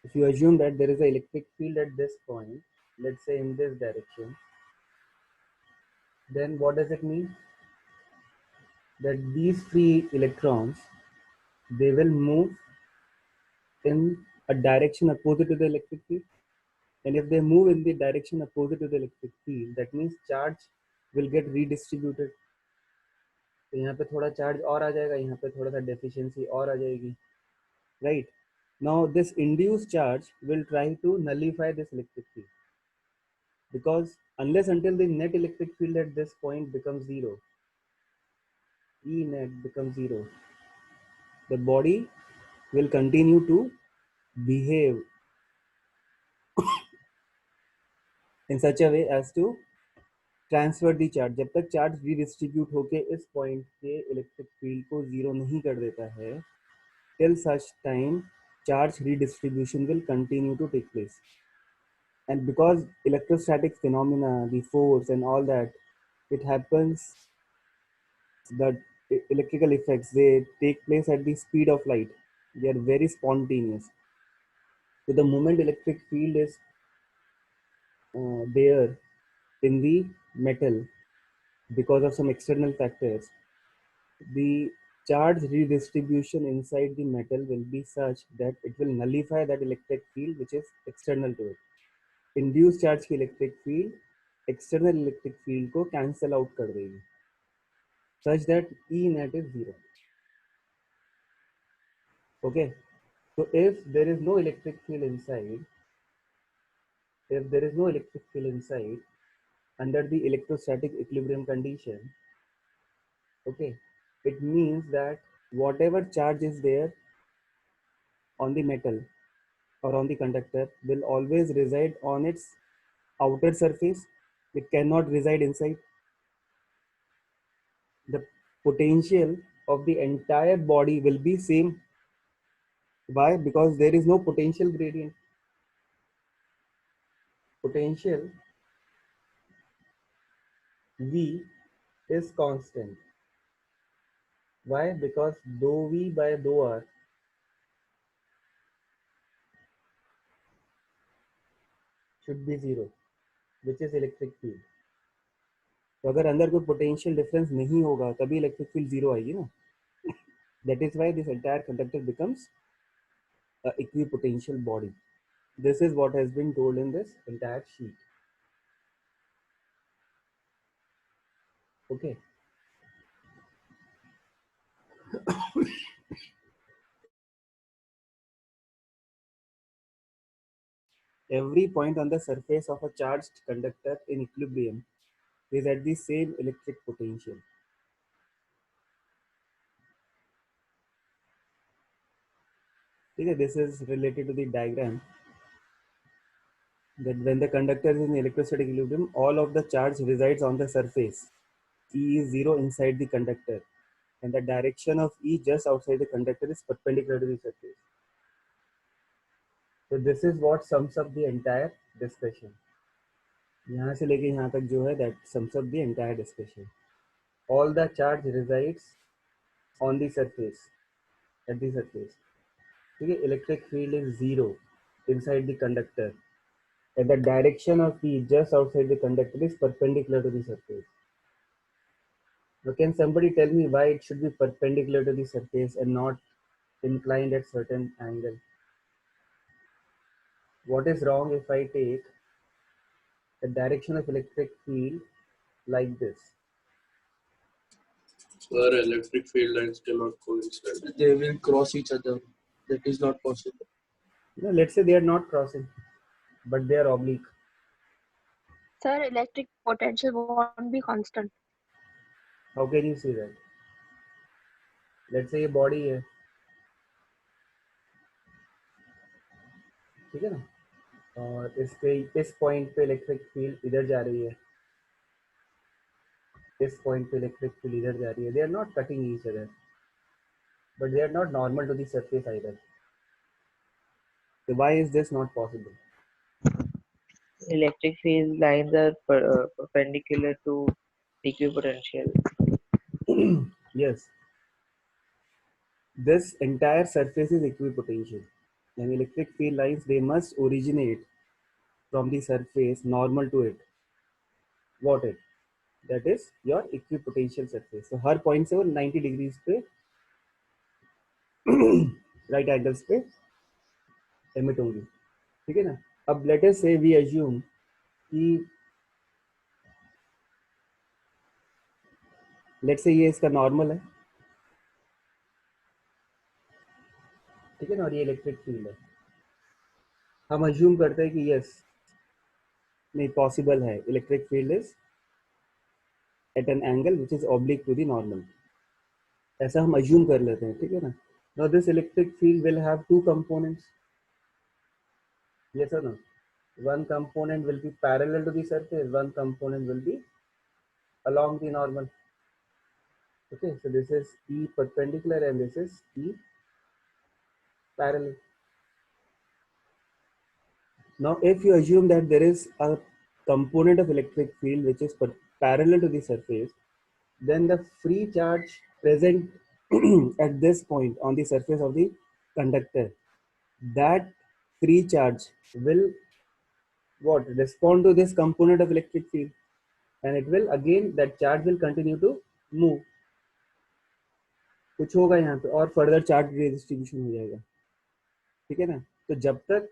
if you assume that there is an electric field at this point, let's say in this direction, then what does it mean? That these free electrons, they will move in a direction opposite to the electric field. And if they move in the direction opposite to the electric field, that means charge will get redistributed. तो यहाँ पे थोड़ा charge और आ जाएगा, यहाँ पे थोड़ा सा डेफिशिएंसी और आ जाएगी, right? Now this induced charge will try to nullify this electric field, because unless until the net electric field at this point becomes zero, E net becomes zero, the body will continue to behave in such a way as to transfer the charge. जब तक charge redistribute होके इस point के electric field को zero नहीं कर देता है, till such time charge redistribution will continue to take place. And because electrostatic phenomena, the force and all that, it happens that electrical effects, they take place at the speed of light. They are very spontaneous. So the moment electric field is there in the metal, because of some external factors, the charge redistribution inside the metal will be such that it will nullify that electric field which is external to it. Induced charge की electric field external electric field को cancel out कर देगी, such that E net is zero. Okay, so if there is no electric field inside, under the electrostatic equilibrium condition, okay, it means that whatever charge is there on the metal or on the conductor will always reside on its outer surface. It cannot reside inside. The potential of the entire body will be same. Why? Because there is no potential gradient. Potential V is constant. Why? Because dou V by dou R should be zero, which is electric field. तो अगर अंदर कोई potential difference नहीं होगा तभी electric field zero आएगी ना. That is why this entire conductor becomes an equipotential body. This is what has been told in this entire sheet. Okay. Every point on the surface of a charged conductor in equilibrium is at the same electric potential. Okay, this is related to the diagram that when the conductor is in electrostatic equilibrium, all of the charge resides on the surface. E is zero inside the conductor, and the direction of E just outside the conductor is perpendicular to the surface. So this is what sums up the entire discussion. यहाँ से लेके यहाँ तक जो है that sums up the entire discussion. All the charge resides on the surface, at the surface. Okay, electric field is zero inside the conductor, and the direction of E just outside the conductor is perpendicular to the surface. Now, can somebody tell me why it should be perpendicular to the surface and not inclined at certain angle? What is wrong if I take the direction of electric field like this? Where electric field lines cannot coincide. They will cross each other. That is not possible. No, let's say they are not crossing, but they are oblique. Sir, electric potential won't be constant. How can you see that? Let's say ये body है, ठीक है ना, और इसके इस point पे electric field इधर जा रही है, इस पॉइंट पे इलेक्ट्रिक फील्ड इधर जा रही है. They are not cutting each other, but they are not normal to the surface either. So why is this not possible? Electric field lines are perpendicular to equipotential. Yes. This entire surface is equipotential. And electric field lines, they must originate from the surface normal to it. What it? That is your equipotential surface. So her point से वो 90 degrees पे right angles पे emit होंगी. ठीक है ना? अब let us say we assume कि let's say ये इसका normal है. ठीक है ना? और ये इलेक्ट्रिक फील्ड है. हम अज्यूम करते हैं कि यस नहीं पॉसिबल है, electric field is at an angle which is oblique to the normal. ऐसा हम अज्यूम कर लेते हैं. ठीक है ना? Now this electric field will have two components. Yes और no? one component will be parallel to the surface, one component will be along the normal. Okay, so this is E perpendicular and this is E parallel. Now if you assume that there is a component of electric field which is parallel to the surface, then the free charge present at this point on the surface of the conductor, that free charge will what respond to this component of electric field, and it will again that charge will continue to move. कुछ होगा यहाँ पे और further charge distribution हो जाएगा. ठीक है ना? तो जब तक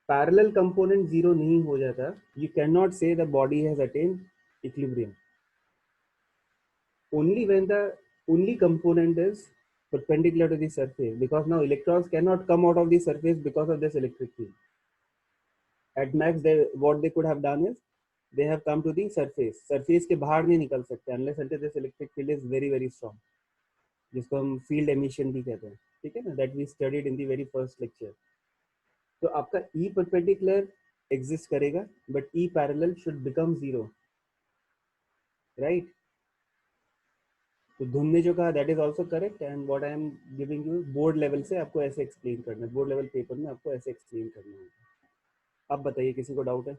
पैरेलल कंपोनेंट जीरो नहीं हो जाता, यू कैन नॉट से the body has attend equilibrium. only when the only component is perpendicular to the surface, because now electrons cannot come out of the surface because of this electric field. At max what they could have done is they have come to the surface के बाहर नहीं निकल सकते unless until this electric field is very very strong, जिसको हम field emission भी कहते हैं. ठीक है ना? that we studied in the very first lecture. तो आपका E perpendicular exist करेगा but E parallel should become zero, right? तो धुन ने जो कहा that is also correct, and what I am giving you board level से आपको ऐसे एक्सप्लेन करना है, बोर्ड लेवल पेपर में आपको ऐसे एक्सप्लेन करना है. अब बताइए किसी को डाउट है?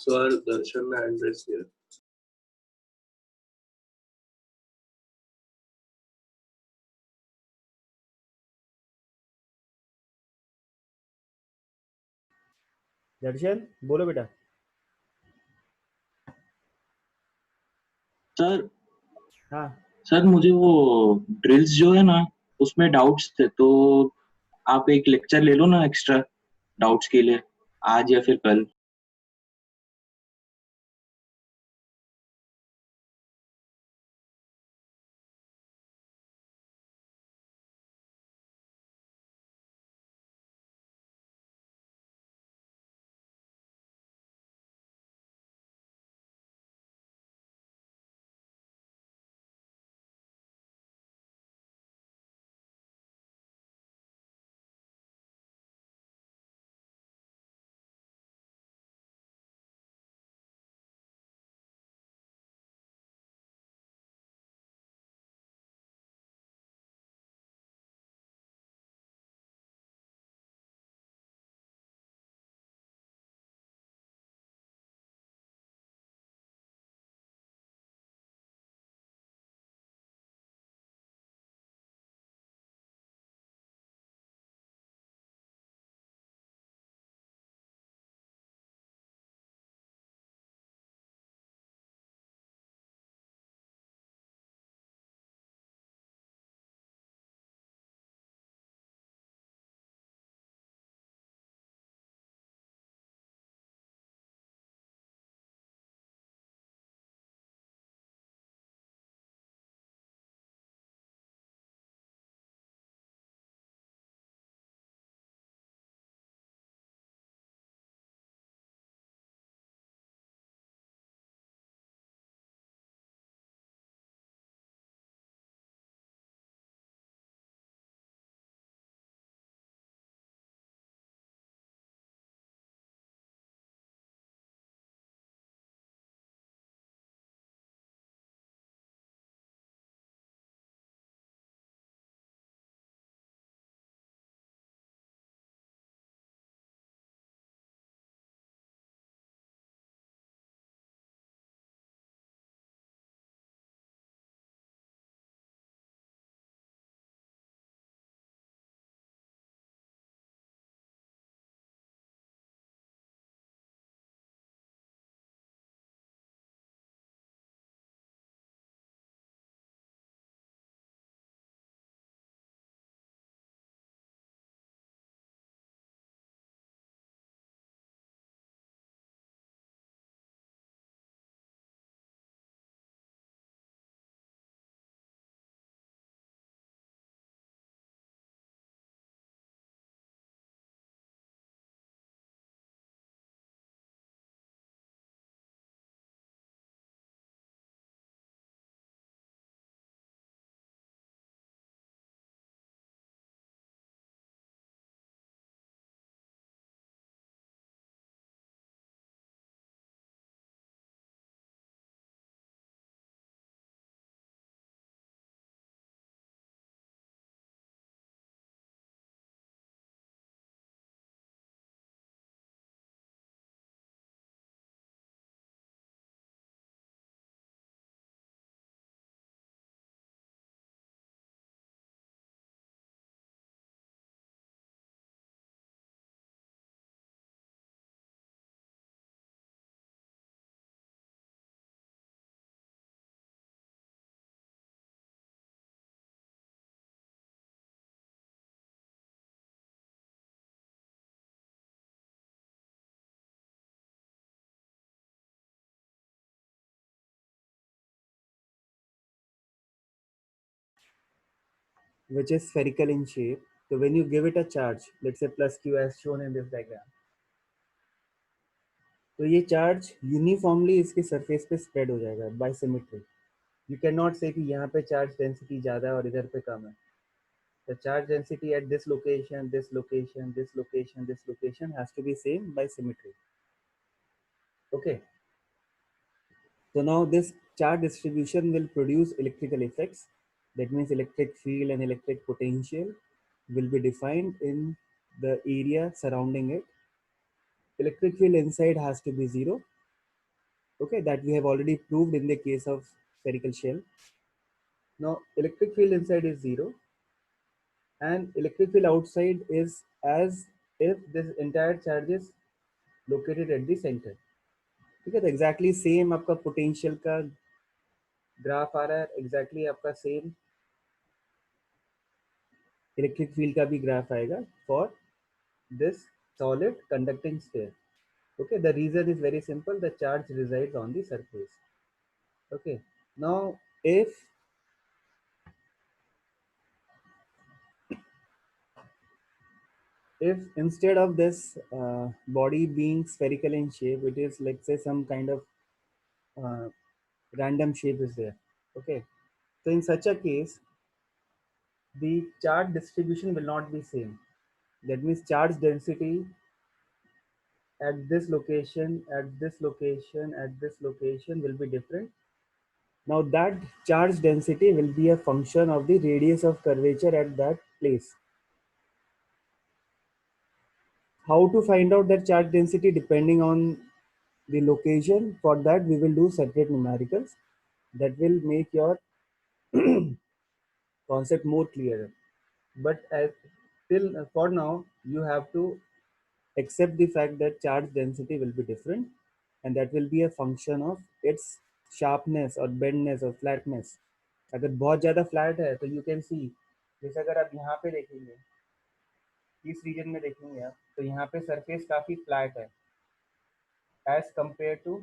Sir, Darshan hand raised here. दर्शन बोलो बेटा। सर हाँ सर मुझे वो ड्रिल्स जो है ना उसमें डाउट्स थे, तो आप एक लेक्चर ले लो ना एक्स्ट्रा डाउट्स के लिए, आज या फिर कल। which is spherical in shape. So when you give it a charge, let's say plus q as shown in this diagram, तो ये चार्ज यूनिफॉर्मली इसके सरफेस पे स्प्रेड हो जाएगा by symmetry. You can not say कि यहाँ पे charge density ज़्यादा है और इधर पे कम है. The charge density at this location, this location, this location, this location has to be same by symmetry. Okay, so now this charge distribution will produce electrical effects. That means electric field and electric potential will be defined in the area surrounding it. Electric field inside has to be zero Okay, that we have already proved in the case of spherical shell. Now electric field inside is 0 and electric field outside is as if this entire charge is located at the center. ठीक है, तो exactly same आपका potential का graph आ रहा है, exactly आपका same electric field का भी ग्राफ आएगा for this solid conducting sphere. Okay, the reason is very simple, the charge resides on the surface. Okay, now if instead of this body being spherical in shape, it is, let's say, some kind of random shape is there. Okay, so in such a case the charge distribution will not be same. That means charge density at this location, at this location, at this location will be different. Now that charge density will be a function of the radius of curvature at that place. How to find out that charge density depending on the location? For that we will do separate numericals that will make your concept more clearer. But till for now you have to accept the fact that charge density will be different and that will be a function of its sharpness or bendness or flatness. अगर बहुत ज़्यादा flat है तो you can see, जैसे अगर आप यहाँ पे देखेंगे, इस रीजन में देखेंगे आप, तो यहाँ पे सरफेस काफ़ी फ्लैट है as compare to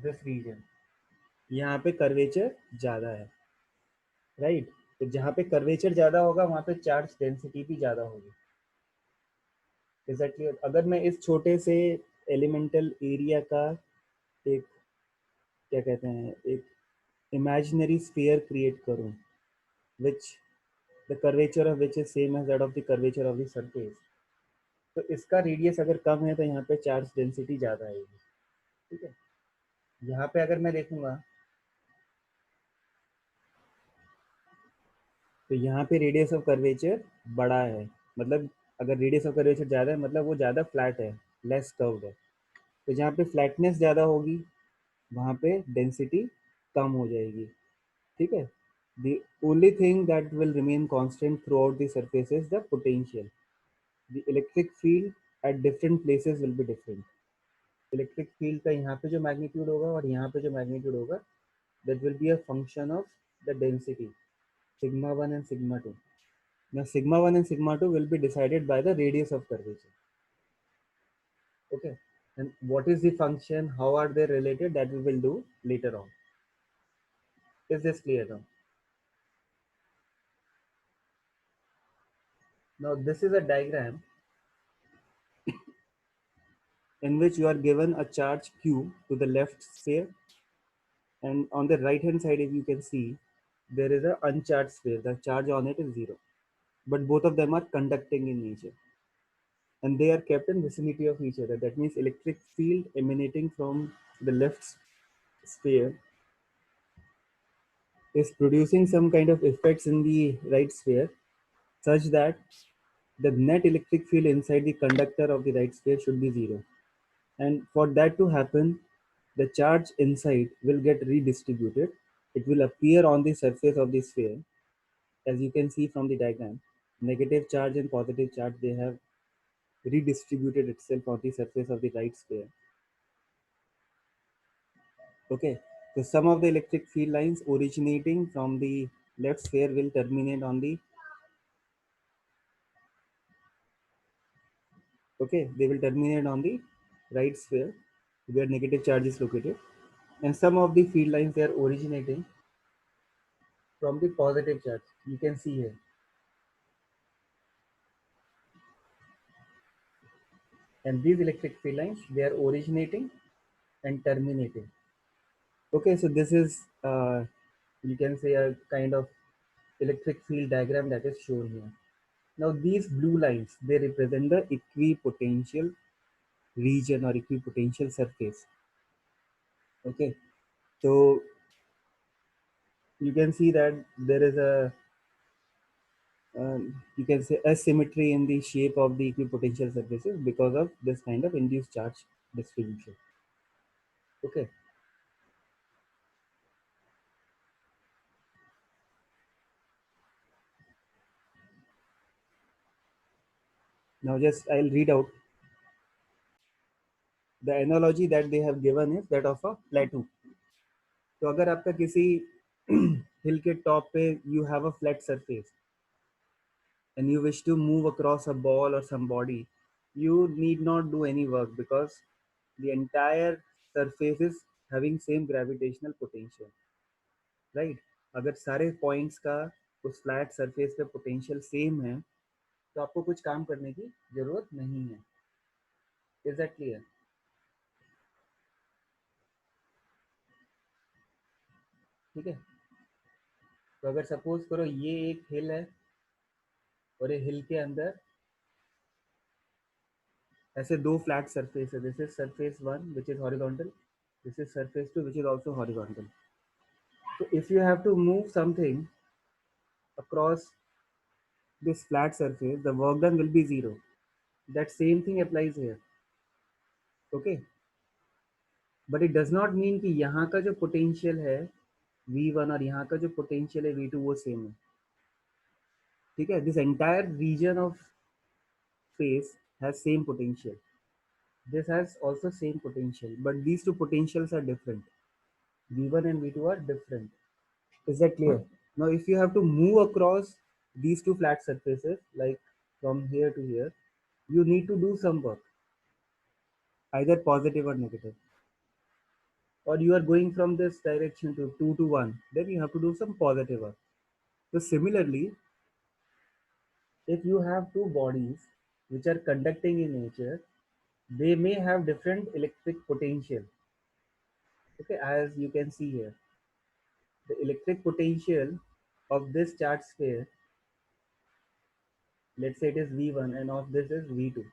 this region. यहाँ पे कर्वेचर ज़्यादा है, राइट? तो जहाँ पे कर्वेचर ज़्यादा होगा वहाँ पे चार्ज डेंसिटी भी ज़्यादा होगी. Is that clear? अगर मैं इस छोटे से एलिमेंटल एरिया का एक, क्या कहते हैं, एक इमेजिनरी स्फीयर क्रिएट करूं which the curvature of which is same as that of the curvature of the surface, तो इसका रेडियस अगर कम है तो यहाँ पे चार्ज डेंसिटी ज़्यादा आएगी. ठीक है, यहाँ पे अगर मैं देखूंगा तो यहाँ पे रेडियस ऑफ कर्वेचर बड़ा है, मतलब अगर रेडियस ऑफ कर्वेचर ज़्यादा है मतलब वो ज़्यादा फ्लैट है, लेस कर्व्ड है. तो जहाँ पे फ्लैटनेस ज़्यादा होगी वहाँ पे डेंसिटी कम हो जाएगी. ठीक है, the only thing that will remain constant throughout the surface is the potential. The electric field at different places will be different. Electric field का यहाँ पे जो magnitude होगा और यहाँ पे जो magnitude होगा, that will be a function of the density, sigma 1 and sigma 2. Now sigma 1 and sigma 2 will be decided by the radius of curvature. Okay, and what is the function, how are they related, that we will do later on. Is this clear now? Now this is a diagram in which you are given a charge q to the left sphere, and on the right hand side, if you can see, there is a uncharged sphere. The charge on it is 0, but both of them are conducting in nature and they are kept in vicinity of each other. That means electric field emanating from the left sphere is producing some kind of effects in the right sphere such that the net electric field inside the conductor of the right sphere should be 0. And for that to happen, the charge inside will get redistributed. It will appear on the surface of the sphere. As you can see from the diagram, negative charge and positive charge, they have redistributed itself on the surface of the right sphere. Okay, so some of the electric field lines originating from the left sphere will terminate on the, okay, they will terminate on the right sphere where negative charge is located, and some of the field lines, they are originating from the positive charge. You can see here. And these electric field lines, they are originating and terminating. Okay, so this is, you can say, a kind of electric field diagram that is shown here. Now these blue lines, they represent the equipotential region or equipotential surface. Okay, so you can see that there is a, you can say, asymmetry in the shape of the equipotential surfaces because of this kind of induced charge distribution. Okay. Now just I'll read out. The analogy that they have given is that of a plateau. तो अगर आपका किसी हिल के top पे you have a flat surface and you wish to move across a ball or some body, you need not do any work because the entire surface is having same gravitational potential, right? अगर सारे points का उस flat surface पे potential same है तो आपको कुछ काम करने की जरूरत नहीं है. Is that clear? ठीक है. तो अगर सपोज करो ये एक हिल है और ये हिल के अंदर ऐसे दो फ्लैट सरफेस है. This is surface 1 which is horizontal, this is surface 2 which is also horizontal. So if you have to move something across this flat surface, the work done will be zero. That same thing applies here. Okay, but it does not mean कि यहाँ का जो potential है V1 और यहाँ का जो potential है V2 वो same है. ठीक है. This entire region of space has same potential. This has also same potential, but these two potentials are different. V1 and V2 are different. Is that clear? Now, if you have to move across these two flat surfaces, like from here to here, you need to do some work, either positive or negative. Or you are going from this direction to 2 to 1, then you have to do some positive work. So similarly, if you have two bodies which are conducting in nature, they may have different electric potential. Okay, as you can see here, the electric potential of this charged sphere, let's say it is V1 and of this is V2.